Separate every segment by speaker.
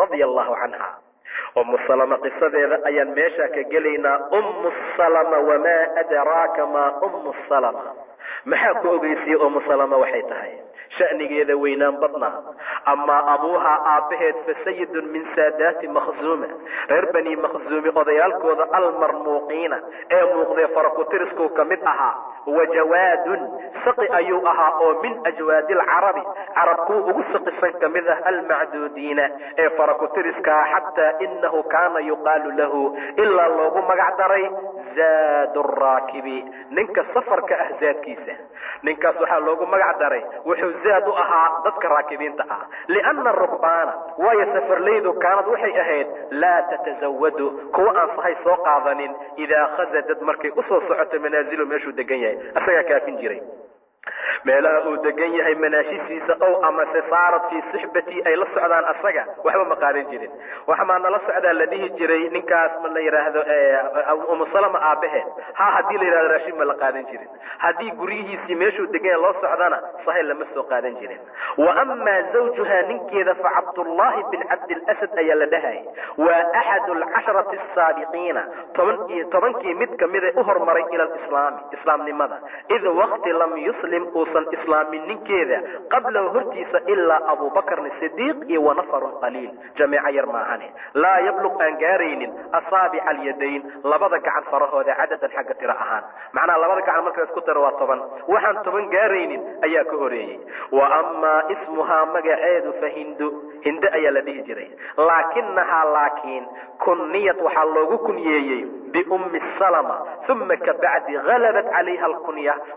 Speaker 1: رضي الله عنها. أم سلمة قصة أيان ميشا كجلينا أم سلمة وما أدراك ما أم سلمة maxaa ku ogeysay oo Salama waxay tahay shanigeeda weynaan badnaa ama abuha aabaheed fasayid min saadaati makhzuma reer bani makhzumi odayaalkooda almarmuuqiina ee muuqday faraku-tirisku kamid ahaa wajawaadun saqi ayuu ahaa oo min ajwaadil carabi carabku ugu saqisan kamid ah almacduudiina ee faraku-tiriska xataa innahu kaana yuqaalu lahu ilaa loogu magac daray zaadu raakibi ninka safarka ah zaadkiisa ninkaas waxaa loogu magac daray wuxuu zaad u ahaa dadka raakibiinta ah lianna rukbaana waayo safarleydu kaanad waxay ahayd laa tatazawadu kuwa aan sahay soo qaadanin idaa khazadad markay usoo socoto manaazilu meeshuu degan yahay asagaa kaafin jiray meelaha uu degan yahay manaashiisiisa ow ama saarat fii sixbatii ay la socdaan asaga waxba ma qaadan jirin waxmaa nala socdaa la dhihi jiray ninkaas ma la yidhaahdo Umu Salama aabaheed haddii la yidhahdo raashin ma la qaadan jirin haddii guryihiisii meeshuu degan yahay loo socdana sahayl lama soo qaadan jirin wa amaa zawjuhaa ninkeeda fa cabdullaahi bin cabdilasad ayaa la dhahay waa axadu alcasharati asaabiqiina tobankii mid kamida u hormaray ila alislaami islaamnimada id waqti lam yuslim uusan islaamin ninkeeda qablahu hortiisa ilaa abubakr sidiiq iyo wanafarun qaliil jamiica yar maahane laa yabluq aan gaaraynin asaabic alyadayn labada gacan farahooda cadadan xagga tiro ahaan macnaha labada gacan marka isku tiro waa 10 waxaan 10 gaaraynin ayaa ka horeeyey wa amaa ismuhaa magaceedu fa hindu ayaa la dhihi jiray laakiin kunniyad waxaa loogu kunyeeyey بأم السلمة ثم كبعد غلبت عليها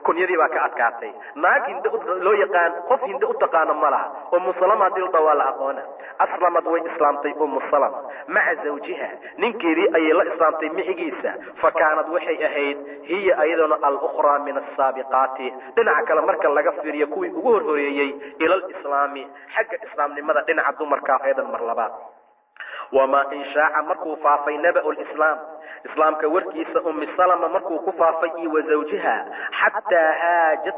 Speaker 1: كنيدي بقى أتكاتي ناك هند لو يقان قف هند أتقان ملها أم سلمة دل طوال أقونا أسلمت وإسلامتي أم سلمة مع زوجها ننكري أي لا إسلامتي محجيسة فكانت وحي أهيد هي أيضا الأخرى من السابقات دنع كلام مركا لغفر يكوي أقول هريي إلى الإسلام حق إسلام لماذا دنع عبد مركا أيضا مرلبات وما إن شاء مركو فافي نبأ الإسلام إسلام كوركيس أم سلمة مركو كفافي وزوجها حتى هاجت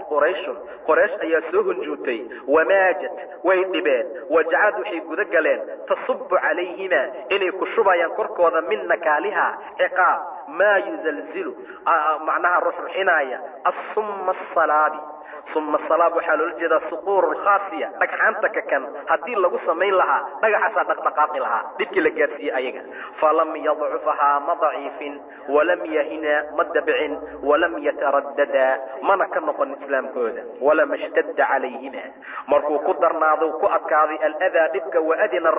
Speaker 1: قريش أيسوهن جوتي وماجت ويطبان وجعلوا حيقو ذقلين تصب عليهما إني كشبا ينكركو من نكالها عقاب ما يزلزل معناها الرسل حناية الصم الصلابي ثم الصلاه حال الجدا صقور الخاصيه دغحانتك كان hadii lagu sameyn lahaa dhagaxa dhaqdhaqaaqi lahaa dibkii la gaarsiiyay ayaga falam yad'ufaha mad'ifin walam yahina madb'in walam yataraddada mana kan noqon islaamkooda wala mashtadda alayhina markuu ku darnaado ku adkaaday al-adha dibka wa adina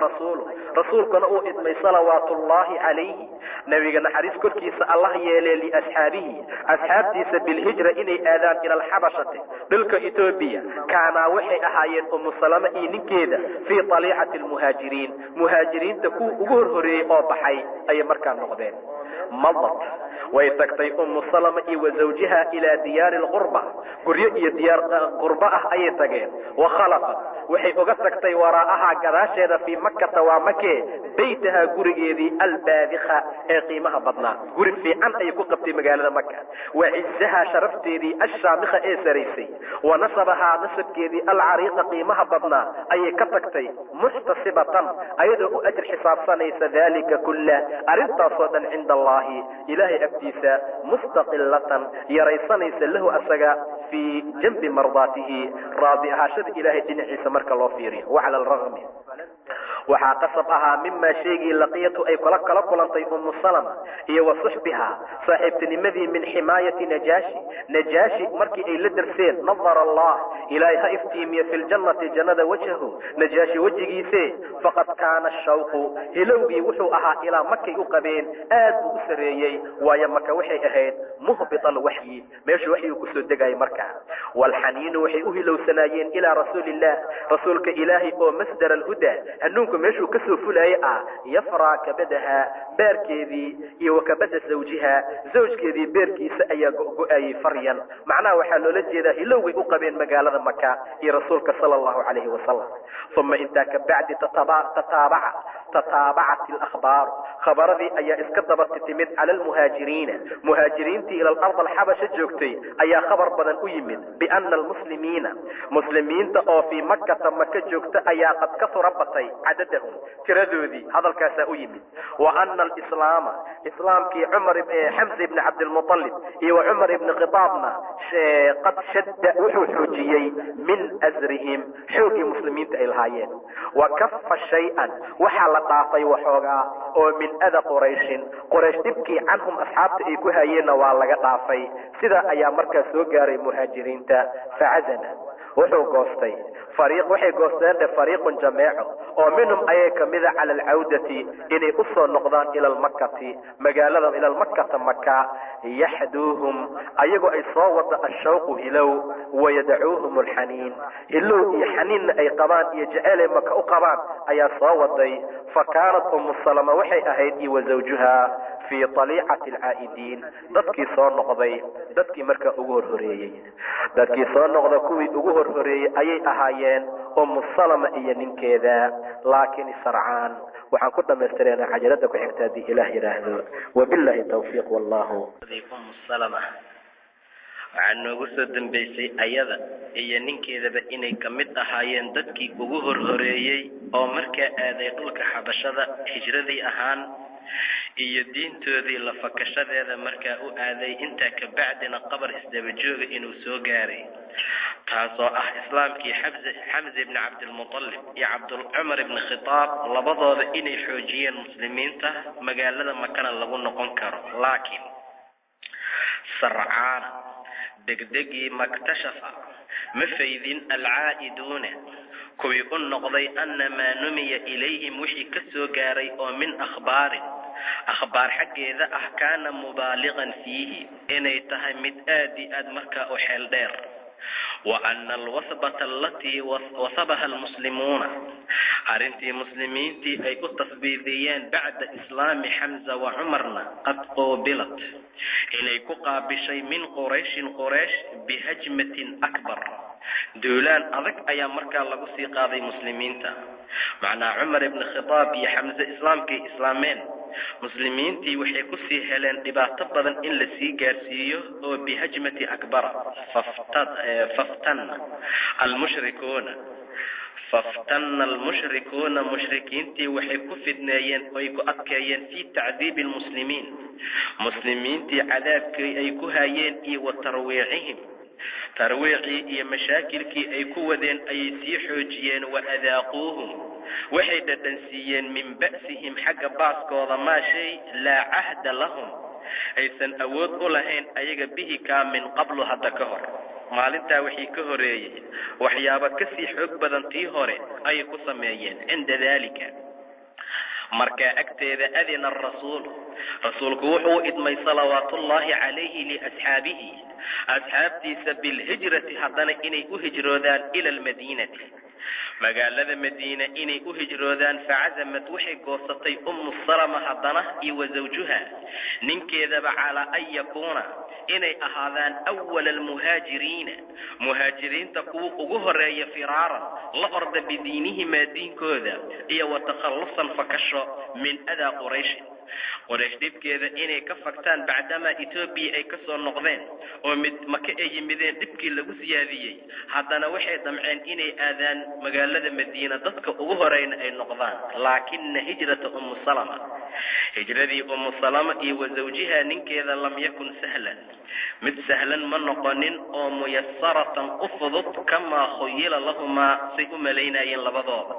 Speaker 1: rasuulkana uu idmay salawaatullaahi alayhi nabiga naxariis korkiisa Allah yeelay li ashaabtiisa bil hijra inay aadaan ila al-habashati dalka Ethiopia kaana waxay ahaayeen Umm Salama iyo ninkeeda fi taliicati muhaajiriin ku ugu horreeyay oo baxay ay markaa noqdeen madat way tagtay Umm Salama iyo zawjaha ila diyaar al-ghurba guryo iyo diyaar qurba ah ay tageen wa khalaqat waxay uga tagtay waraaha gadaasheeda fi Makkah wa Makkah baytaha gurigeedii al-baadikha ee qiimaha badnaa guri fiican ay ku qabtay magaalada Makkah wa izzaha sharafteedii ash-shaamikha ee saraysay ونصبها نسب كذي العريقة قيمها بدنا أي كتكتي محتسبة أيضا أجر حساب صنيس ذلك كله أردت صدا عند الله إلهي أبتيسا مستقلة يري صنيس له أسقى في جنب مرضاته راضيها شد إلهي دين عيسى مرك الله فيري وعلى الرغم وحاقصبها مما شيء لقيته أي قلقلقلنطي أم سلمة هي وصحبها صاحبة نمذي من حماية نجاشي مركي أي لدرسين نظر الله إليها افتيمية في الجنة جند وجهه نجاشي وجهي سي فقد كان الشوق هلوبي وحوها إلى مكة يقبين آد أسريي ويا مكة وحي أهيد مهبط الوحي ماشي وحي كسو دقاي مركة والحنين وحي أهلو سنايين إلى رسول الله رسولك إلهي أو مصدر الهدى أنكم ماشو كسو فلايا يفرى كبدها باركيذي وكبد زوجكيذي باركي سأيا أي فريا معناه وحلو لجيذا هلوي أقبين مقالة مكة يا رسولك صلى الله عليه وسلم ثم انتك بعد تتابعت الأخبار خبر ذي أي اسكتبت تتمد على المهاجرين إلى الأرض الحبشة جوكتي أي خبر بدن أيمد بأن المسلمين تأو في مكة جوكت أي قد كثر بطي عدد cadadahum tiradoodii hadalkaasaa u yimid wa ana alislaama islaamkii xamza ibni cabdilmuطalib iyo wa cumar ibni khitaabna qad shadda wuxuu xoojiyey min asrihim xoogii muslimiinta ay lahaayeen wa kafa shay-an waxaa la dhaafay waxoogaa oo min ada qurayshin qoraysh dhibkii canhum asxaabta ay ku hayeenna waa laga dhaafay sidaa ayaa markaa soo gaaray muhaajiriinta facazana wuxuu goostay waxay goosteen fariiqun jameeco oo minhum ayay kamida cala alcawdati inay u soo noqdaan ila almakati magaalada ila almakata maka yaxduuhum ayagoo ay soo wada ashawqu hilow wayadacuuhum alxaniin hilow iyo xaniinna ay qabaan iyo jeceelay maka u qabaan ayaa soo waday fakaanat umu salama waxay ahayd iyo wasawjuha fii aliicati alcaa'idiin dadkii soo noqday dadkii markaa ugu horhoreeyey dadkii soo noqda kuwii ugu horhoreeyey ayay ahaayeen umu salama iyo ninkeeda laakiin sarcaan waxaan ku dhamaystireenaa cajalada ku xigta haddii ilaah yidhaahdo wabillahi tawfiiq wallahu
Speaker 2: umu salama waxaa noogu soo dambaysay ayada iyo ninkeedaba inay ka mid ahaayeen dadkii ugu horhoreeyey oo markaa aaday dhulka xabashada hijradii ahaan iyo diintoodii la fakashadeeda markaa u aaday intaa ka bacdina qabar isdabajooga inuu soo gaaray taasoo ah islaamkii xamza ibni cabdilmuطalib iyo cumar ibni khitaab labadooda inay xoojiyeen muslimiinta magaalada makana lagu noqon karo laakiin sarcaana degdegii maktashafa ma faydin alcaa'iduuna kuwii u noqday ana maa numiya ilayhim wixii ka soo gaaray oo min akhbaar xaggeeda ah kaana mubaaliqan fiihi inay tahay mid aad i aad markaa u xeel dheer wa ana alwasbata alatii wasabaha almuslimuuna arrintii muslimiintii ay u tasbiidiyeen bacda islaami xamza wa cumarna qad quubilat inay ku qaabishay min qurayshin quraysh bihajmatin akbar duulaan adag ayaa markaa lagu sii qaaday muslimiinta macnaa cumar ibni khitaab iyo xamse islaamkay islaameen muslimiintii waxay ku sii heleen dhibaato badan in la sii gaarsiiyo oo bihajmati akbara faftana almushrikuuna mushrikiintii waxay ku fidneeyeen oy ku adkeeyeen fii tacdiibi lmuslimiin muslimiintii cadaabkii ay ku hayeen iyo wa tarwiicihim tarwiicii iyo mashaakilkii ay ku wadeen ayay sii xoojiyeen wa adaaquuhum waxay dhadhansiiyeen min ba'sihim xagga baaskooda maa shay laa cahda lahum aysan awood u lahayn ayaga bihi kaa min qablu hadda ka hor maalintaa wixii ka horeeyey waxyaaba kasii xoog badan tii hore ayay ku sameeyeen cinda daalika markaa agteeda adina arasuulu rasuulku wuxuu idmay salawaatullaahi calayhi liasxaabihi asxaabtiisa bilhijrati haddana inay u hijroodaan ila almadiinati magaalada madiina inay u hijroodaan facazamad waxay goosatay ummu salama haddana iyo wa zawjuha ninkeedaba calaa an yakuuna inay ahaadaan awala almuhaajiriina muhaajiriinta kuwa ugu horeeya firaaran la orda bidiinihimaa diinkooda iyo wa takhallusan fakasho min adaa qurayshin qoraysh dhibkeeda inay ka fagtaan bacdamaa etoobiya ay ka soo noqdeen oo maka ay yimideen dhibkii lagu siyaadiyey haddana waxay damceen inay aadaan magaalada madiina dadka ugu horeyna ay noqdaan laakina hijrata ummu salama hijradii ummu salama iyo wa zawjiha ninkeeda lam yakun sahlan mid sahlan ma noqonin oo muyasaratan u fudud kamaa khuyila lahumaa say u malaynayeen labadooda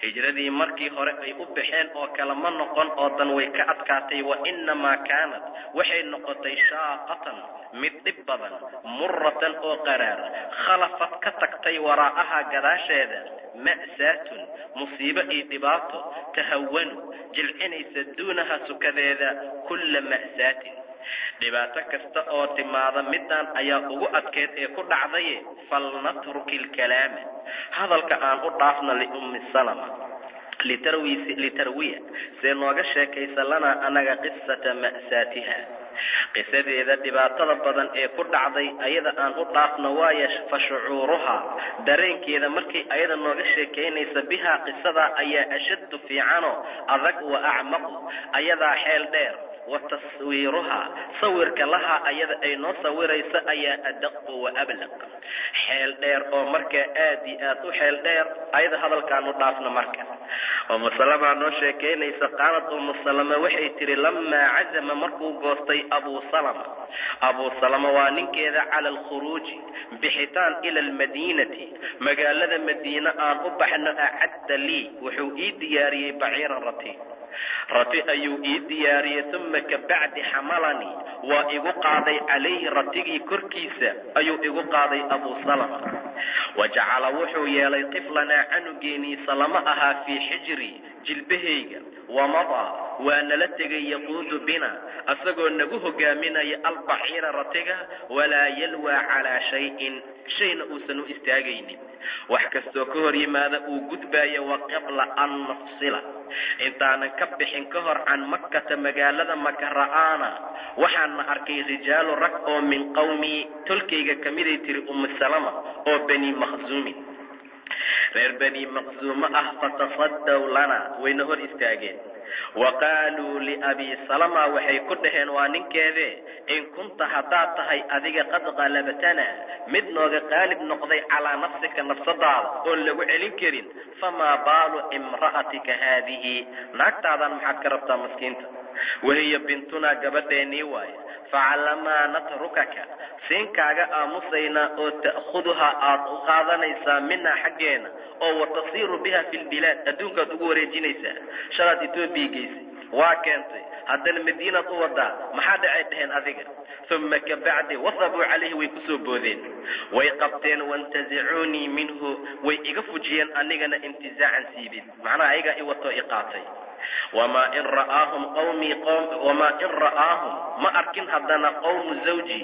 Speaker 2: hijradii markii hore ay u baxeen oo kale ma noqon oo dan way ka adkaatay wa inamaa kaanat waxay noqotay shaaqatan mid dhib badan muratan oo qaraar khalafad ka tagtay waraa'aha gadaasheeda ma'saatun musiibo iyo dhibaato tahawanu jilcinaysa duunaha sukadeeda kulla ma'saatin dhibaato kasta oo timaada midaan ayaa ugu adkeyd ee ku dhacdaye falnatruki alkalaama hadalka aan u dhaafna liummi salama litarwiya see nooga sheekaysa lanaa anaga qisata ma'saatiha qisadeeda dhibaatada badan ee ku dhacday ayada aan u dhaafno waayo fa shucuuruhaa dareenkeeda markay ayada nooga sheekaynaysa bihaa qisadaa ayaa ashaddu fiicano adag wa acmaqu ayadaa xeel dheer wataswiiruhaa sawirka lahaa ayada ay noo sawirayso ayaa adaqu wa ablaq xeel dheer oo markaa aad iyo aad u xeel dheer ayada hadalkaanu dhaafno marka umu salama noo sheekaynaysa qaalad umu salama waxay tihi lamaa cazama markuu goostay abuu salama waa ninkeeda cala alkhuruuji bixitaan ila almadiinati magaalada madiine aan u baxno acadda lii wuxuu ii diyaariyey baciiran rati ayuu ii diyaariyey uma kabacdi xamalanii waa igu qaaday calayhi ratigii korkiisa ayuu igu qaaday abuu salama wajacala wuxuu yeelay tiflanaa canugeenii salama ahaa fii xijri jilbahayga wamadaa waa nala tegay yaquudu bina asagoo nagu hogaaminaya albaciira ratiga walaa yalwaa calaa shayna uusan u istaagaynin wax kastoo ka hor yimaada uu gudbaayo wa qabla an nafsila intaanan ka bixin ka hor can makkata magaalada maka ra'aana waxaana arkay rijaalu rag oo min qawmii tolkayga kamiday tiri umu salama oo bani makhzuumin reer bani maqsuumo ah fatasaddaw lana wayna hor istaageen wa qaaluu liabii salama waxay ku dhaheen waa ninkeede in kunta haddaad tahay adiga qad qalabatana mid nooga qaalib noqday calaa nafsika nafsadaada oon lagu celin karin famaa baalu imra'atika haadihi naagtaadan maxaad ka rabtaa maskiinta wahiya bintunaa gabadheennii waaye facalamaa natrukaka siinkaaga aamusaynaa oo ta'khuduhaa aad u qaadanaysaa minaa xaggeena oo watasiiru biha fi lbilaad adduunkaad ugu wareejinaysaa shalaad etoobiya geysay waa keentay haddana madiinaad u wadaa maxaa dhacay dhaheen adiga uma kabacdi wasabuu calayhi way ku soo boodeen way qabteen waintazicuunii minhu way iga fujiyeen anigana intizaacan siibid macnaha ayagaa i watoo i qaatay wamaa in ra'aahum ma arkin haddana qowmu zawji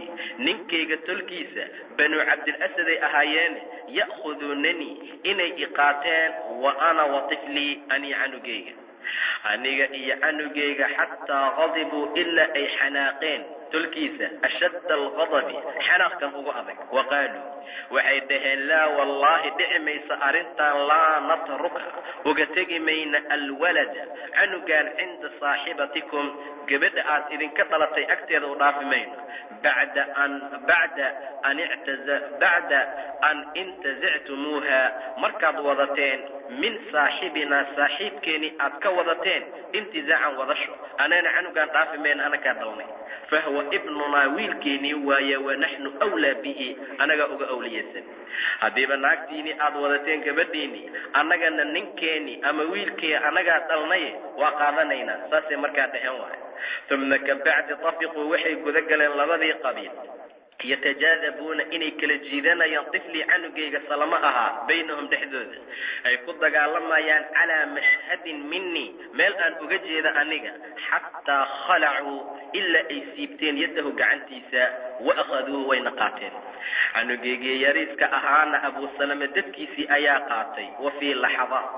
Speaker 2: ninkayga tolkiisa banuu cabdilasaday ahaayeene ya'khuduunanii inay i qaateen wa ana wa tiflii anii canugayga aniga iyo canugayga xataa qadibuu ilaa ay xanaaqeen tolkiisa ashadda alqadabi xanaaqkan ugu adag wa qaaluu waxay dhaheen laa wallaahi dhici maysa arrintan laa natruka uga tegi mayna alwalada canugaan cinda saaxibatikum gabadha aad idinka dhalatay agteeda u dhaafi mayno bacda an intazictumuuha markaad wadateen min saaxibinaa saaxiibkeenii aad ka wadateen intizaacan wadasho anana canugaan dhaafi mayna anakaa dhalnay fahuwa ibnunaa wiilkeenii waaye wanaxnu wlaa bihi anagaa uga awliyaysan haddiiba naagtiinii aad wadateen gabadhiinii annagana ninkeenii ama wiilkii annagaa dhalnaye waa qaadanaynaa saasay markaa dhaheen waay uma kabacdi tafiquu waxay guda galeen labadii qabiil yatajaadabuuna inay kala jiidanayaan tiflii canugayga salamo ahaa baynahum dhexdooda ay ku dagaalamayaan calaa mashhadin minii meel aan uga jeeda aniga xataa khalacuu ilaa ay siibteen yadahu gacantiisa wa akhaduuhu wayna qaateen canugaygii yariiska ahaana abuu salama dadkiisii ayaa qaatay wa fii laxadaat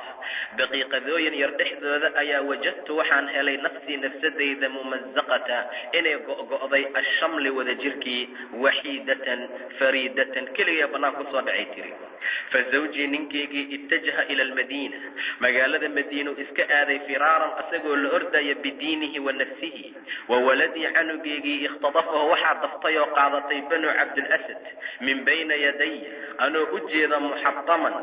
Speaker 2: daqiiqadooyin yar dhexdooda ayaa wajadtu waxaan helay nafsii nafsadayda mumazaqata inay go'go'day ashamli wada jirkii waxiidatan fariidatan keligee bannaan ku soo dhacay tiri fazawjii ninkaygii ittajaha ila almadiina magaalada madiinu iska aaday firaaran asagoo la ordaya bidiinihi wa nafsihi wa waladii canugaygii ikhtadafahu waxaa daftay oo qaadatay banuu cabdilasad min bayna yadaya anoo u jeeda muxadaman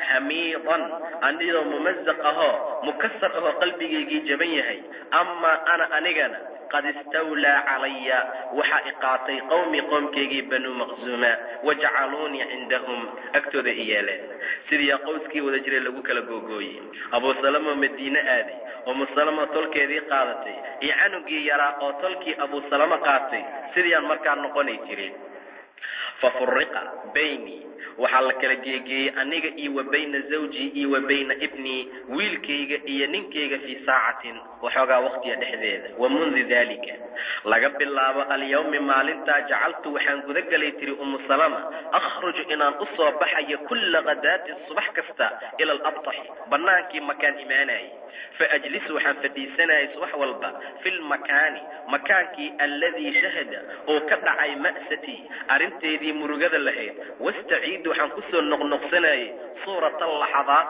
Speaker 2: hamiidan anigoo mumazaq ahoo mukasar ahoo qalbigaygii jaban yahay amaa ana anigana qad istawlaa calaya waxaa i qaatay qoomkaygii banuu maqsuuma wajacaluunii cindahum agtooda i yeeleen sidii qowskii wada jiray lagu kala googooyey abuu salama oo madiine aaday umu salama tolkeedii qaadatay iyo canugii yaraa oo tolkii abuu salama qaatay sidiiaan markaa noqonay jirin fafuriqa baynii waxaa la kala geegeeyey aniga iyo wa bayna zawjii iyo wa bayna ibnii wiilkayga iyo ninkayga fii saacatin waxoogaa waqtiga dhexdeeda wa mundu daalika laga bilaabo alyawmi maalintaa jacaltu waxaan guda galay tiri umu salama akhruju inaan u soo baxayo kulla kadaatin subax kasta ila alabtaxi bannaankii makaan imaanayay faajlisu waxaan fadhiisanayay subax walba fi lmakaani makaankii alladii shahada oo ka dhacay ma'satii arrinteedii murugada lahayd أعيد وحن كسو النقنقسناي صورة اللحظات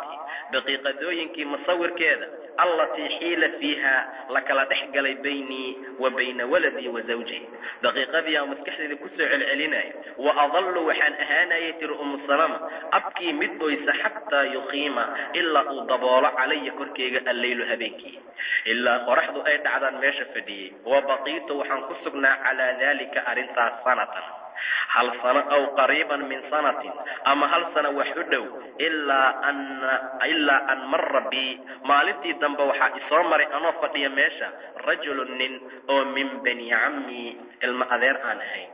Speaker 2: دقيقة مصور كذا التي حيل فيها لك لا تحقل بيني وبين ولدي وزوجي دقيقة فيها مسكحة كسو علينا وأظل وحن أهانا يتر أم السلام أبكي مدويس حتى يقيم إلا أضبال علي كركي الليل هبيكي إلا قرحض أيد عدن ماشا فدي وبقيت وحن كسقنا على ذلك أرنتا سنة هل سنة أو قريبا من سنة أما هل سنة وحده إلا أن مر بي مالتي دنبا وحا إصامري أنا فدي ماشا رجل أو من بني عمي المأذير أنهي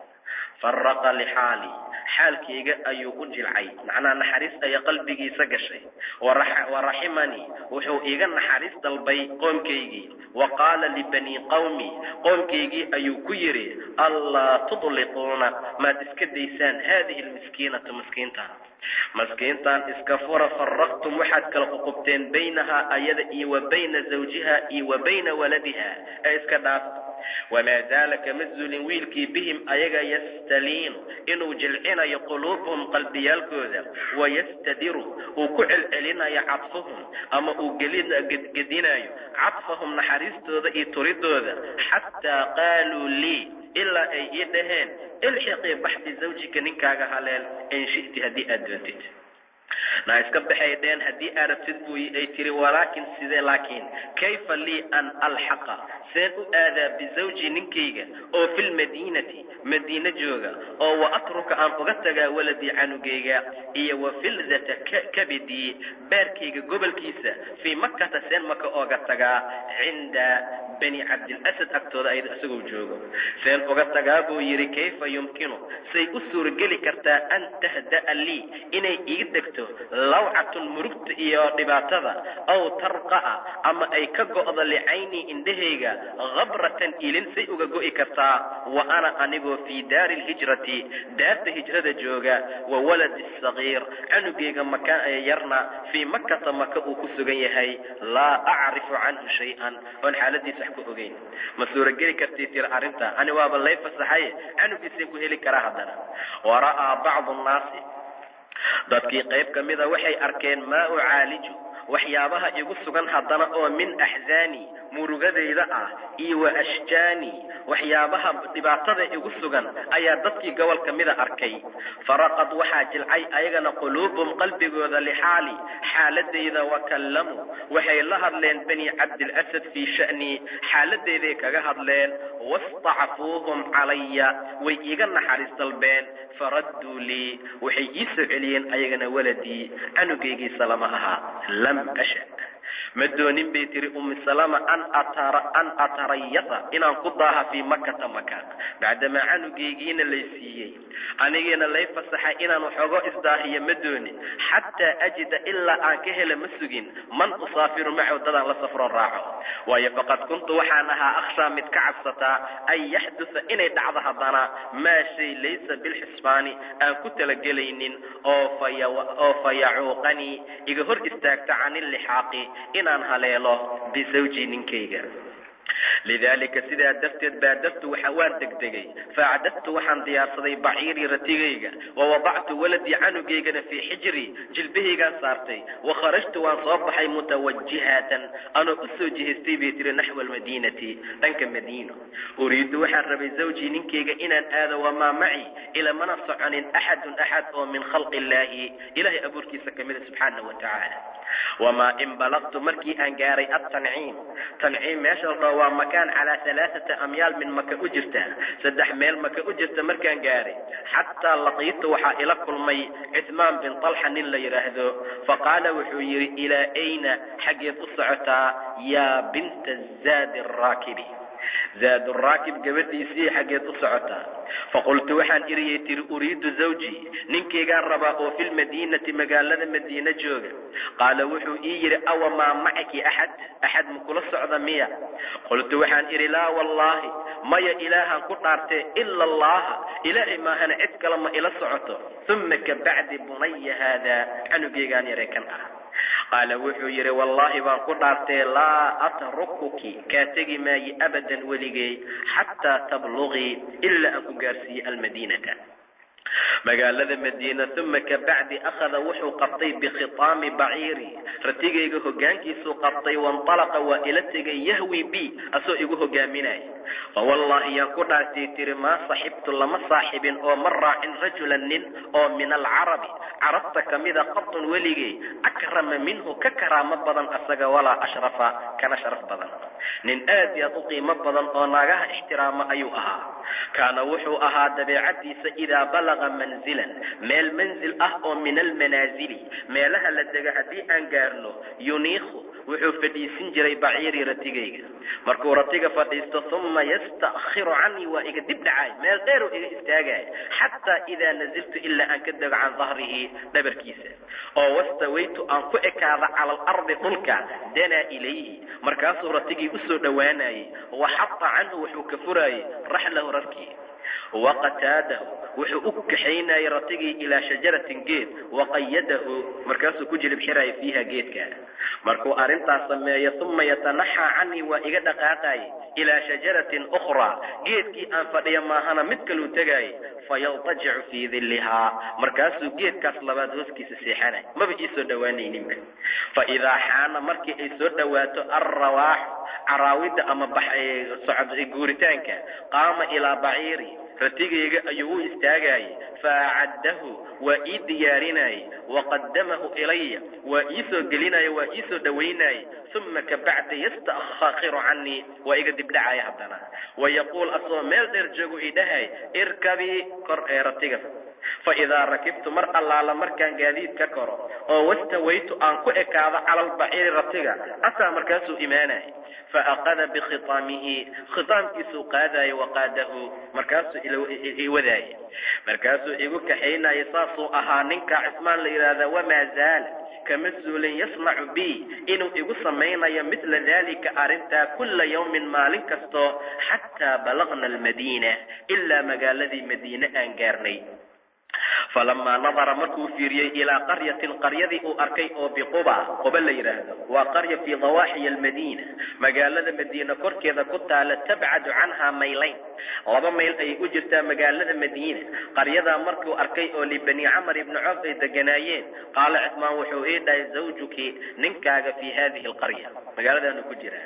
Speaker 2: فرق لحالي حالكيga ayuu u jilcay macnaa naxariis ay qalbigii sagashay warahimani wuxuu iga naxariis dalbay qoomkeygii waqala li bani qawmi qoomkeygii ayuu ku yiri alla tudliquna ma iskadaysaan hadhihi almiskinatu مسكينتان اسكفورا فرقتم وحد كالقبتين بينها أيضا وبين زوجها وبين ولدها اسكداف وما ذلك مزل ويلكي بهم أيغا يستلين إنو جلعنا يقلوبهم قلبي الكوذا ويستدر وكعل علينا يعطفهم أما أقلنا قدنا عطفهم نحريستو ذا تريدو ذا حتى قالوا لي إلا أي إدهين الحقي بحث زوجك نكاغا هلال إن شئت هدي أدوتت نايسك بحيدين هدي أردت بوي أي تري ولكن سيدي لكن كيف لي أن ألحق سين آذى بزوجي نكيغا أو في المدينة مدينة جوغا أو وأترك أن أغتغى ولدي عنو جيغا إيا وفلذة كبدي باركيغا قبل كيسا في مكة سين مكة أغتغى عند بني عبد الأسد أكتوذا أيضا أسقو جوغا سين أغتغى بو يري كيف يمكنه سيأسر قلي كرتا أن تهدأ لي إني إيدكتو لوعة مربط إيا رباطة أو ترقع أما أي كقوض لعيني إندهيغا غبرة إلين سيئوغا إكتا وأنا أنيغو في دار الهجرة دار الهجرة جوغا وولد الصغير عنو جيغا مكان يرنا في مكة مكة كسوغي لا أعرف عنه شيئا والحالة دي سحكو أغين مسورة جيري كرتيتير أرنتا أنا وابا الليف الصحيح عنو بيسيكو هيلي كراهدنا ورأى بعض الناس dadkii qayb kamida waxay arkeen ma u caalijo waxyaabaha igu sugan hadana oo min ahzaani murugadeyda ah iyo ashjaani waxyaabaha dhibaatada igu sugan ayaa dadkii gobol kamida arkay faraqad waxa jilcay ayagana quluubum qalbigooda li xaali xaaladeyda wa kallamu waxay la hadleen bani abd al-asad fi sha'ni xaaladeyda kaga hadleen wasta'afuhum alayya way iga naxariis dalbeen faraddu li waxay is'aliyeen ayagana waladii anugeygi salamaha lam asha مدونين بيتري أم سلامة أن أتريط إن أنقضها في مكة بعدما عنو جيجين الليسيين أنيجينا اللي فسحا إن نحقو إصداهية مدوني حتى أجد إلا أن كهل مسجين من أسافر معه ضد لسفر الراعه وهي فقد كنت وحانها أخشى متكعصة أن يحدث إن يدعضها ضنا ما شيء ليس بالحسباني أن كنت لقلين أو فيعوقني إغهر استاكت عن اللحاقي إنان هليله بزوجي ننكيغا لذلك سيدا درتد بادرت وحوان دقدقي فعددت وحن ديارصدي بعيري رتيغيغا ووضعت ولدي عنو جيغنا في حجري جلبهيغا صارتي وخرجت وانصبحي متوجهة أنا أسو جهستي بيتري نحو المدينة تنك مدينة أريد وحن ربي زوجي ننكيغا إنان آذا وما معي إلى منصع عن أحد من خلق الله إلهي أبوركي سكمل سبحانه وتعالى وما إن بلغت مركي أنجاري التنعيم ماشا ومكان على 3 أميال من مكة أجرته 3 ميل مكة أجرته مركان جاري حتى لقيت وحا إلى كل مي عثمان بن طلحة نلا يرهذو فقال وحيري إلى أين حقيت الصعتا يا بنت الزاد الراكبي زاد الراكب قبلت يسي حقيت الصعتا فقلت وحان إريتر أريد زوجي ننكي قربا في المدينة مقالة مدينة جوغ قال وحو إير أو ما معك أحد مكل الصعدة مية قلت وحان إري لا والله ما يا إلها قطرت إلا الله إلهي ما هنا اتكلم إلى الصعدة ثم كبعد بني هذا عنو قيقان يريكن قال وحو يري والله بان قطرت لا أتركك كاتجي ماي أبدا ولغي حتى تبلغي إلا أن قارسي المدينة magaalada madiina. uma kabacdi akhada wuxuu qabtay bikhitaami baciiri ratigayga hogaankiisuu qabtay. wainطalaqa waa ila tegay yahwi bi asoo igu hogaaminaya. fawallahi yaan ku dhaartay tiri maa saxibtu lama saaxibin oo ma raacin rajulan nin oo min alcarabi carabta kamida qatun weligay akrama minhu ka karaamo badan asaga walaa ashrafa kana sharaf badan. nin aad iyo aad u qiimo badan oo naagaha ixtiraama ayuu ahaa. kaana wuxuu ahaa dabeecadiisa idaa balaga manzilan meel manzil ah oo min almanaazili meelaha la dega haddii aan gaarno yuniikhu wuxuu fadhiisin jiray baciiri ratigayga. markuu ratiga fadhiisto uma yastakhiru canii waa iga dib dhacay meel dheeruu iga istaagay xataa idaa naziltu ilaa aan ka dego can dahrihi dhabarkiisa oo wastawaytu aan ku ekaada cala alardi dhulka danaa ilayhi markaasuu ratigii usoo dhowaanayay. waxata canhu wuxuu ka furaayey raxlahu rarkii. waqataadahu wuxuu u kaxaynayay ratigii ilaa shajaratin geed waqayadahu markaasuu ku jilib xiraya fiiha geedka. markuu arrintaas sameeyo uma yatanaxaa canii waa iga dhaqaaqayay ilaa shajaratin ukhraa geedkii aan fadhiya maahana mid kaluu tegayay. fayaltajicu fii dillihaa markaasuu geedkaas labaad hooskiisa seexanay maba ii soo dhowaanayninba. faidaa xaana markii ay soo dhowaato alrawaaxu caraawidda ama guuritaanka qaama ilaa baciiri ratigayga ayuu u istaagayay. faacaddahu waa ii diyaarinayay. waqadamahu ilaya waa ii soo gelinaya waa ii soo dhowaynayay. uma kabacdi yastakhiru canii waa iga dibdhacaya haddana. wayaquul asagoo meel dheer joogu idhahay irkabii kor ee ratiga. faidaa rakibtu mar allaala markaan gaadiid ka koro oo wastawaytu aan ku ekaado cala albaciiri ratiga asaa markaasuu imaanaya. faaqada bikhitaamihi khitaamkiisuu qaadaya waqaadahu markaasuu iwadaaya markaasuu igu kaxaynaya. saasuu ahaa ninkaa cismaan la yidhaahda. wamaa zaala kama suulin yasnacu bi inuu igu samaynayo midla daalika arrintaa kulla yawmin maalin kastoo xataa balagna almadiina ilaa magaaladii madiine aan gaarnay. falamaa nadara markuu fiiriyey ilaa qaryatin qaryadii uu arkay oo biquba la yidhaahdo waa qarya fii dawaaxiya almadiina magaalada madiina korkeeda ku taala tabcadu canhaa maylayn 2 mayl ayay u jirtaa magaalada madiina. qaryadaa markuu arkay oo libani camar ibni coof ay deganaayeen qaala cismaan wuxuu ii dhahay zawjuki ninkaaga fii haadihi alqarya magaaladaanu ku jira.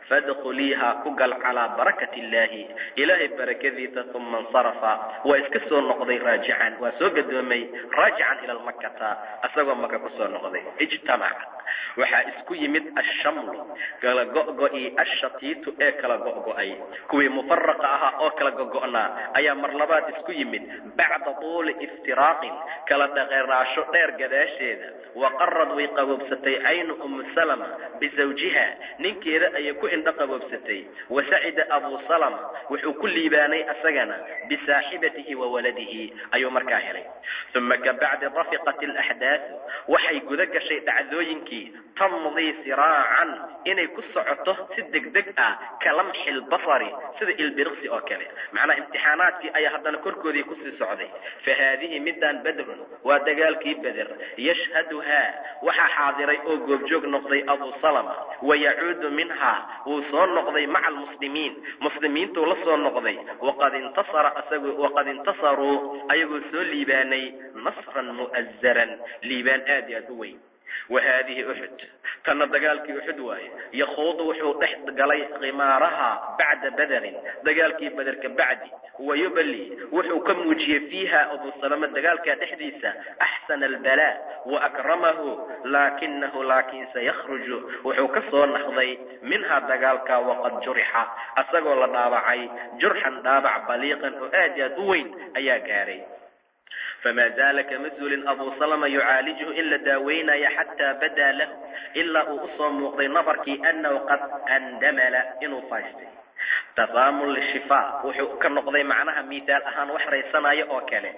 Speaker 2: fadkhuliihaa ku gal calaa barakati illaahi ilaahay barakadiisa. uma insarafa waa iska soo noqday raajican waa soo gadoomay raajican ila lmakata asagoo maka ku soo noqday. ijtamaca waxaa isku yimid ashamlu kala go'go'i ashatiitu ee kala go'go'ay kuwii mufaraqa ahaa oo kala go'go'naa ayaa mar labaad isku yimid bacda tuuli iftiraaqin kala dhaqeeraasho dheer gadaasheeda. waqarad way qaboobsatay caynu umu salama bizawjiha ninkeeda ayay ku indho qaboobsatay. wasacida abu salama wuxuu ku liibaanay asagana bisaaxibatihi wa waladihi ayuu markaa helay. uma kabacdi rafiqat alaxdaasu waxay guda gashay dhacdooyinkii tamdii siraacan inay ku socoto si degdeg ah kalamxi lbasari sida ilbiriqsi oo kale. macnaa imtixaanaadkii ayaa haddana korkoodii kusii socday. fahaadihi midaan badrun waa dagaalkii beder. yashhaduhaa waxaa xaadiray oo goobjoog noqday abu salama. wayacuudu minhaa wuu soo noqday maca almuslimiin muslimiintuu la soo noqday. waqad intasaruu ayagoo soo liibaanay nasran mu'azaran liibaan aad iyo aad u weyn. وهذه أحد كان دقالك أحد واي يخوض وحو تحت قلي غمارها بعد بدر دقالك بدر كبعدي ويبلي وحو كم وجه فيها أبو السلامة دقالك تحديثا أحسن البلاء وأكرمه لكن سيخرج وحو كسور نحضي منها دقالك وقد جرح أسقل دابعي جرحا دابع بليغا وآدي دوين أيا كاري. فما زال كمثل أبو سلمة يعالجه إلا داوينا حتى بدا له إلا أصم وقضي نظرك أنه قد أندمل إنه فاشتي تضامن للشفاء وكان نقضي معناها مثال أهان وحري صنايا أوكله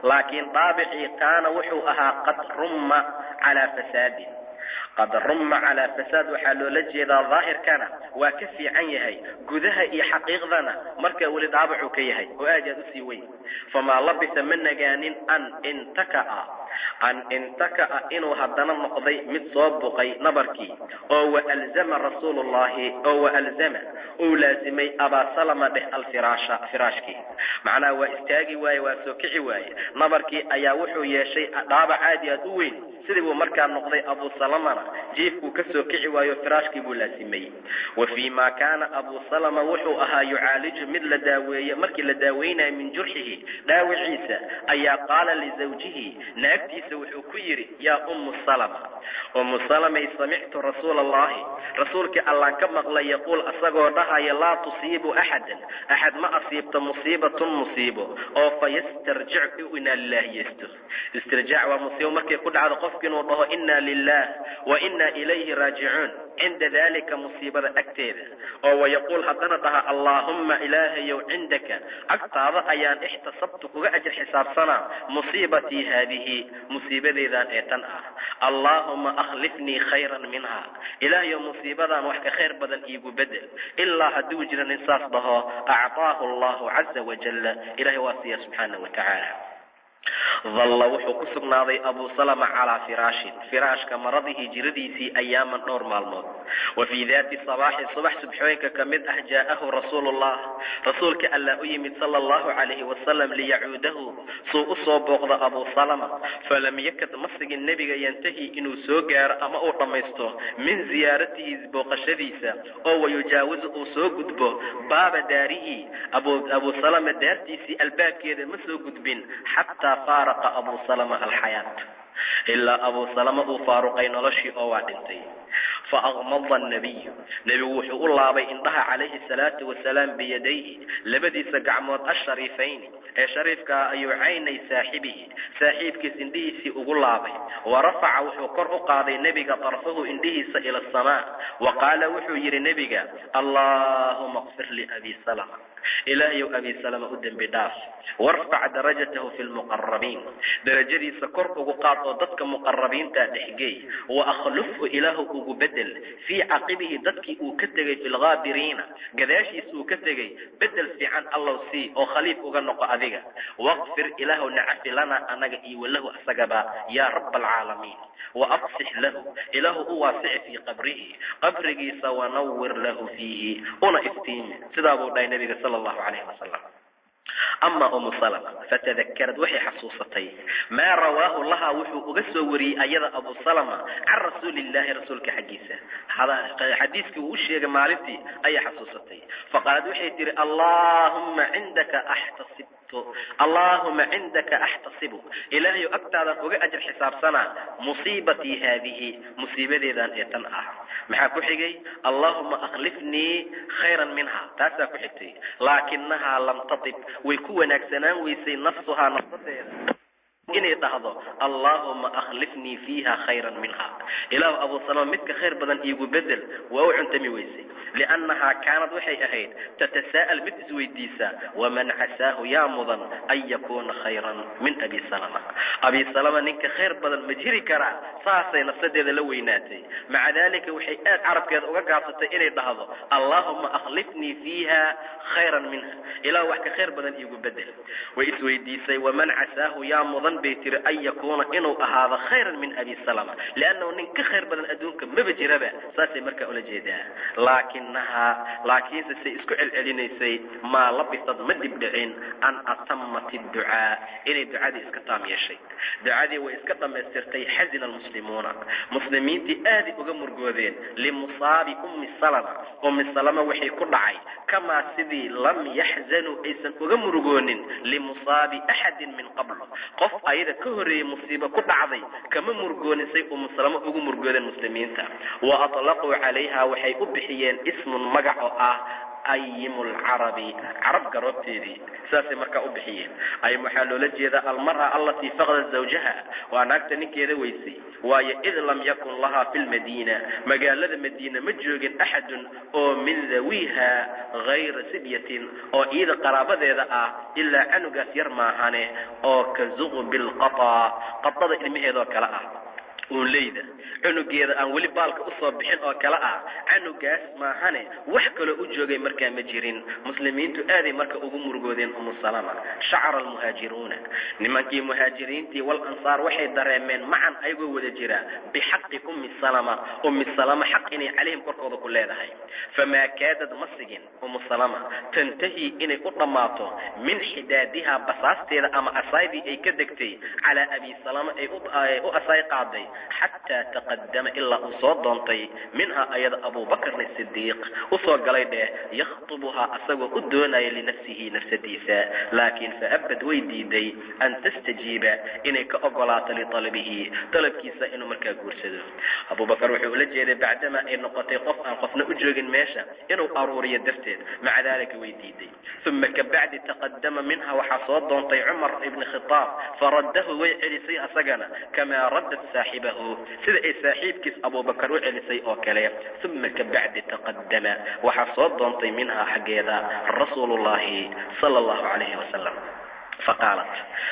Speaker 2: لكن طابعي كان وحوها قد رم على فساد وحالو لجيدا ظاهر كان وكفي عن يهي قدها إي حقيقنا مركا ولد عبعو كيهي وآجاد سيوي فما لبث من نجانين أن انتكأ an intaka'a inuu haddana noqday mid soo buqay nabarkii oo waalzama rasuulullahi oo waalzama uu laasimay abaa salama dheh alfiraasha firaashkii macnaha waa istaagi waaye waa soo kici waaye nabarkii ayaa wuxuu yeeshay dhaabac caadi aad u weyn sidii buu markaa noqday abu salamana jiifkuu ka soo kici waayo firaashkii buu laasimay wa fii maa kaana abu salama wuxuu ahaa yucaaliju mid la daaweeye markii la daaweynayo min jurxihi dhaawiciisa ayaa qaala lizawjihi naagtiisa wuxuu ku yidhi yaa ummu salama ummu salamay samictu rasuula allahi rasuulkii allaan ka maqlay yaquul asagoo dhahaya laa tusiibu axadan axad ma asiibto musiibatun musiibo oo fayastarjic inaa lilahi yeesto istirjaac waa musiibo markay ku dhacdo qofki inuu dhaho inna lilah wa inna ilayhi raajicuun cinda dalika musiibada agteeda oo wayaquul haddana dhaha allaahumma ilaahayow cindaka agtaada ayaan ixtasabtu kuga ajir xisaabsanaa musiibatii haadihi musiibadeedaan ee tan ah allaahumma akhlifnii khayran minha ilaahayow musiibadaan wax ka khayr badan iigu bedel ilaa hadduu jira nin saas dhaho acطaahu allahu caza wajalla ilahay waa siiya subxaanahu watacaala dalla wuxuu ku sugnaaday abu salama calaa firaashin firaashka maradihi jiradiisii ayaaman dhowr maalmood wa fii daati sabaaxi subax subxooyinka ka mid ah jaa'ahu rasuulullah rasuulka allaa u yimid sala allahu calayhi wasalam liyacuudahu suu u soo booqda abu salama falam yakad ma sigin nebiga yantahi inuu soo gaaro ama uu dhammaysto min ziyaaratihi booqashadiisa oo wayujaawizu uu soo gudbo baaba daarihi abu salama daartiisii albaabkeeda ma soo gudbin xataa faaraqa abu salama alxayaat ilaa abu salama uu faaruqay noloshii oo waa dhintay faaqmada annabiyu nebigu wuxuu u laabay indhaha calayhi salaatu wasalaam biyadayhi labadiisa gacmood ashariifayni ee shariifkaa ayuu caynay saaxiibkiis indhihiisii ugu laabay wa rafaca wuxuu kor u qaaday nebiga darfahu indhihiisa ila asamaa wa qaala wuxuu yidhi nebiga allaahuma qfir liabi salama ilaahayow abi salama u dembi dhaaf warfac darajatahu fi lmuqarabiin darajadiisa kor ugu qaad oo dadka muqarabiintaa dhexgeey wa akhlufhu ilaahu ugu bedel fii caqibihi dadkii uu ka tegey fi lgaabiriina gadaashiis uu ka tegey bedel fiican allow sii oo khaliif uga noqo adiga waqfir ilaahu nacafi lana anaga iyo walahu asagaba yaa raba alcaalamiin waafsix lahu ilaahu u waasici fii qabrihi qabrigiisa wanawir lahu fiihi una iftiimi sidaa buu dhahay nabiga sala allahu calayhi wasalam ama umu salama fatadakarad waxay xasuusatay maa rawaahu lahaa wuxuu uga soo wariyey ayada abu salama can rasuulillahi rasuulka xaggiisa xadiiskii uu u sheegay maalintii ayay xasuusatay faqaalad waxay tihi allaahumma cindaka axtasibu ilaahayow agtaadan uga ajir xisaabsanaa musiibatii haadihi musiibadeedan ee tan ah maxaa ku xigay allaahuma akhlifnii khayran minha taasaa ku xigtay laakinahaa lam tatib way ku wanaagsanaan weysay nafsuhaa nafsadeeda inay dhahdo allaahuma akhlifnii fiiha khayran minha ilaahu abu salama midka khayr badan iigu bedel waa u cuntami weysay liannahaa kaanad waxay ahayd tatasaa'al mid isweydiisa waman casaahu yaa mudan an yakuuna khayran min abi salama ninka khayr badan ma jiri karaa saasay nafsadeeda la weynaatay maca daalika waxay aad carabkeeda uga gaabsatay inay dhahdo allaahuma akhlifnii fiiha khayran minha ilaahu wax ka khayr badan iigu bedel way isweydiisay waman casaahu yaa mudan bay tiri an yakuuna inuu ahaado khayran min abi salama liannahu nin ka khayr badan adduunka maba jiraba saasay markaa ula jeedaa laakiinse say isku celcelinaysay maa labisad ma dibdhicin an atamat idducaa inay ducadii iska taam yeeshay ducadii way iska dhammaystirtay xazina almuslimuuna muslimiintii aaday uga murgoodeen limusaabi ummi salama waxay ku dhacay kamaa sidii lam yaxzanuu aysan uga murugoonin limusaabi axadin min qabl qof ayada ka horeeyey musiibo ku dhacday kama murgoonisay ummu salama ugu murgoodeen muslimiinta wa aطlaquu calayha waxay u bixiyeen ismun magac oo ah ayimulcarabi carab garoobteedii saasay markaa u bixiyeen ayim waxaa loola jeedaa almar'a allatii faqdat zawjaha waa naagta ninkeeda weysay waayo id lam yakun lahaa fi lmadiina magaalada madiina ma joogin axadun oo min dawiiha gayra sibyatin oo iyada qaraabadeeda ah ilaa canugaas yar maahane oo ka zuqbi lqataa qatada ilmaheedoo kale ah uunleyda cunugeeda aan weli baalka usoo bixin oo kale ah canugaas maahane wax kaloo u joogay markaa ma jirin muslimiintu aaday marka ugu murugoodeen umu salama shacara almuhaajiruuna nimankii muhaajiriintii wal ansaar waxay dareemeen macan ayagoo wada jira bixaqi ummi salama xaq inay calayhim korkooda ku leedahay famaa kaadad ma sigin umu salama tantahi inay u dhammaato min xidaadihaa basaasteeda ama asaydii ay ka degtay calaa abi salama ay u asaay qaaday xataa taqadama ilaa uu soo doontay minhaa ayada abuubakrin asidiiq usoo galay dheh yakhtubuhaa asagoo u doonaya linafsihi nafsadiisa laakiin faabad way diiday an tastajiiba inay ka ogolaato lialabihi dalabkiisa inuu markaa guursado abubakar wuxuu ula jeeday bacdama ay noqotay qof aan qofna u joogin meesha inuu aruuriyo darteed maca daalika way diiday uma kabacdi taqadama minha waxaa soo doontay cumar ibni khitaab faraddahu way celisay asagana kamaa raddat saaxibahu sida ay saaxiibkiis abubakar u celisay oo kale uma kabacdi taqadama waxaa soo doontay minha xaggeeda rasuulullahi sala allahu calayhi wasalam faqaalat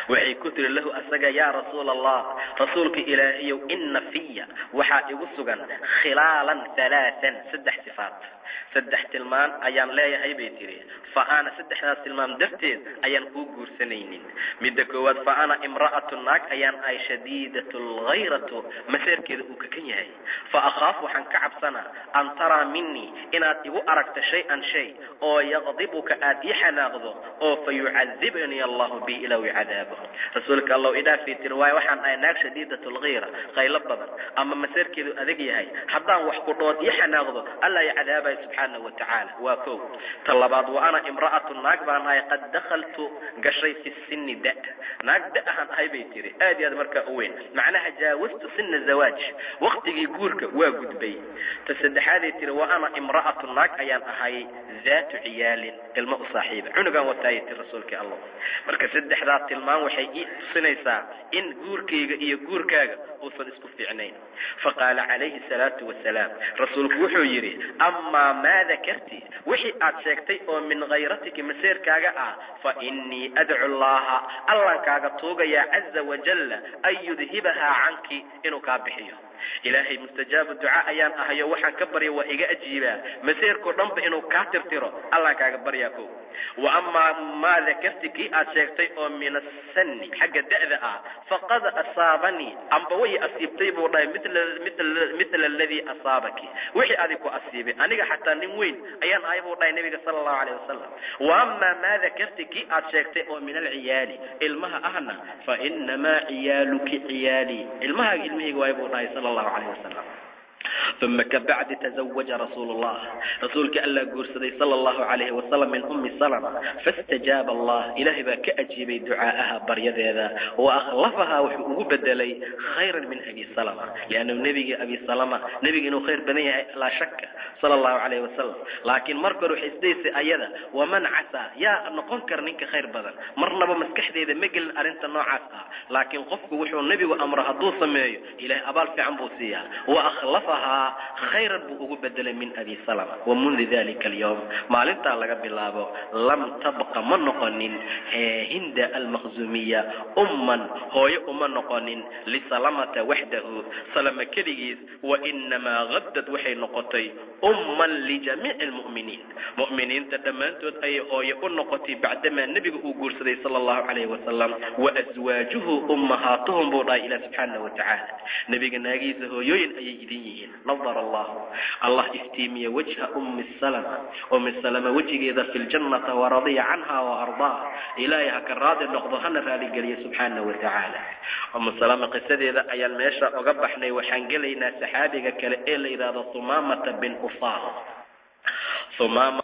Speaker 2: waxay ku tiri lahu asaga yaa rasuula allah rasuulka ilaahiyow ina fiya waxaa igu sugan khilaalan halaaan saddex sifaat saddex tilmaan ayaan leeyahay bay tiri fa ana saddexdaas tilmaam darteed ayaan kuu guursanaynin midda koowaad fa ana imra'atu naag ayaan ahay shadiidatu lghayratu maseerkeeda uu kakan yahay fa akhaaf waxaan ka cabsanaa an taraa minii inaad igu aragto shay-an shay oo yaqdibuka aad ii xanaaqdo oo fa yucadibnii allahu bi ilaa wi cadaabo rasuulka allow idhaafay tiri waayo waxaan ahay naag shadiidatu lghayra qaylo badan ama maseerkeedu adag yahay haddaan wax ku dhood ii xanaaqdo alla i cadaabay subxaanahu watacaala waa kow ta labaad wa ana imra'atu naag baan ahay qad dakhaltu gashay fi sinni da naag da ahaan ahay bay tiri aad iyo aad markaa u weyn macnaha jaawastu sina zawaaj waqtigii guurka waa gudbay ta saddexaaday tiri wa ana imra'atu naag ayaan ahay daatu ciyaalin ilmo u saaxiiba cunugaan wataayay tiri rasuulkii allah marka saddexdaa tilmaan waxay ii tusinaysaa in guurkayga iyo guurkaaga uusan isku fiicnayn faqaala calayhi salaatu wasalaam rasuulku wuxuu yidhi amaa maa dakarti wixii aad sheegtay oo min khayratiki maseerkaaga ah fa innii adcu allaha allan kaaga tuugayaa caza wajalla an yudhibahaa canki inuu kaa bixiyo ilaahay mustajaabu ducaa ayaan ahayo waxaan ka barya waa iga ajiibaa maseerkoo dhanba inuu kaa tirtiro allaan kaaga baryaa ko wa amaa maa dakarti kii aad sheegtay oo min asanni xagga da'da ah faqad asaabanii amba way asiibtay buu dhahay mithla aladii asaabaki wixii adig ku asiibay aniga xataa nin weyn ayaan ahay buu dhahay nabiga sala allahu calayh wasalam wa amaa maa dakarti kii aad sheegtay oo min alciyaali ilmaha ahna fa inamaa ciyaaluki ciyaali ilmahaaga ilmahayga waay buu dhahay sala allahu calayh wasalam ثم كبعد تزوج رسول الله رسولك ألا قرصدي صلى الله عليه وسلم من أم سلمة فاستجاب الله إلهي باك أجيبي دعاءها بريد هذا وأخلفها وبدلي خيرا من أبي سلمة لأنه نبي أبي سلمة نبي إنه خير بنيه لا شك صلى الله عليه وسلم لكن مركر حسديس أيضا ومن عسى يا نقنكر نينك خير بدن مرنا بمسكح ذي مجل أنت نوع عسى لكن قفك وحو النبي وأمرها دوس مايو إلهي أبال في عنبوسيها وأخلفها خيرا بوغو بدل من أبي سلمة ومنذ ذلك اليوم ما لنتا لغا بلابو لم تبقى من نقنين هند المخزومية أما هو أما نقنين لسلمة وحده سلمة كريز وإنما غدت وحي نقطي أما لجميع المؤمنين مؤمنين تدمانتوت أي هو نقطي بعدما النبي أقول صلى الله عليه وسلم وأزواجه أمهاتهم بوضع إلى سبحانه وتعالى نبي ناقيزه يوين أي إذين نظر الله استيمي وجه أم السلمة وجه إذا في الجنة ورضي عنها وأرضاها إلهها كالراضي نقضهن ذلك لي سبحانه وتعالى أم السلمة قصة إذا أيال ميشرة وقبحني وحنقلينا سحابك كالإل إذا ثمامة بن أصال ثمامة